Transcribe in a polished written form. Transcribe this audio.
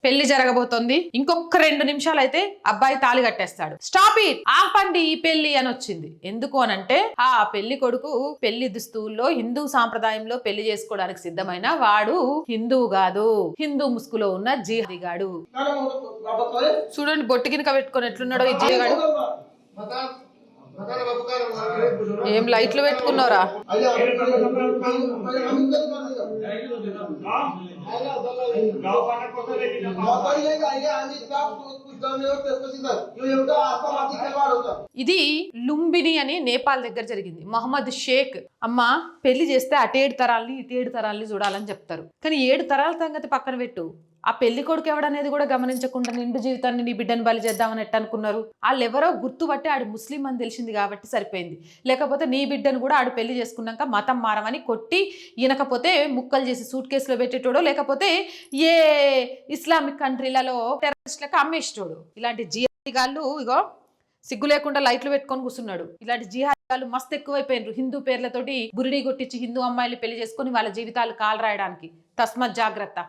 పెళ్లి జరగబోతోంది, ఇంకొక 2 నిమిషాలు అయితే అబ్బాయి తాళి కట్టేస్తాడు. స్టాప్ ఇట్, ఆపండి ఈ పెళ్లి అని వచ్చింది. ఎందుకు అనంటే ఆ పెళ్లి కొడుకు పెళ్లి దుస్తుల్లో హిందూ సాంప్రదాయంలో పెళ్లి చేసుకోవడానికి సిద్ధమైన వాడు హిందూ కాదు, హిందూ ముసుగులో ఉన్న జిహాదిగాడు. చూడండి బొట్టు గినక పెట్టుకొని ఎట్లున్నాడో ఈ జిహాగాడు. ఏం లైట్లు పెట్టుకున్నారా? ఇది లుంబిని అని నేపాల్ దగ్గర జరిగింది. మహమ్మద్ షేక్ అమ్మ పెళ్లి చేస్తే అటేడు తరాల్ని ఇటేడు తరాల్ని చూడాలని చెప్తారు. కానీ 7 తరాల సంగతి పక్కన పెట్టు, ఆ పెళ్లి కొడుకు ఎవడనేది కూడా గమనించకుండా నిండు జీవితాన్ని నీ బిడ్డను బలి చేద్దామని అనుకున్నారు. వాళ్ళు ఎవరో గుర్తుపట్టి ఆడు ముస్లిం అని తెలిసింది కాబట్టి సరిపోయింది. లేకపోతే నీ బిడ్డను కూడా ఆడు పెళ్లి చేసుకున్నాక మతం మారమని కొట్టి ఈనకపోతే ముక్కలు చేసి సూట్ కేసులో పెట్టేటోడో, లేకపోతే ఏ ఇస్లామిక్ కంట్రీలలో టెర్రరిస్టులకు అమ్మేసేటోడు. ఇలాంటి జిహాదీగాళ్ళు ఇగో సిగ్గు లేకుండా లైట్లు పెట్టుకొని కూర్చున్నాడు. ఇలాంటి జిహాదీగాళ్ళు మస్తు ఎక్కువైపోయినారు. హిందూ పేర్లతోటి బురిడి కొట్టించి హిందూ అమ్మాయిలు పెళ్లి చేసుకొని వాళ్ళ జీవితాలు కాలు రాయడానికి. తస్మత్ జాగ్రత్త.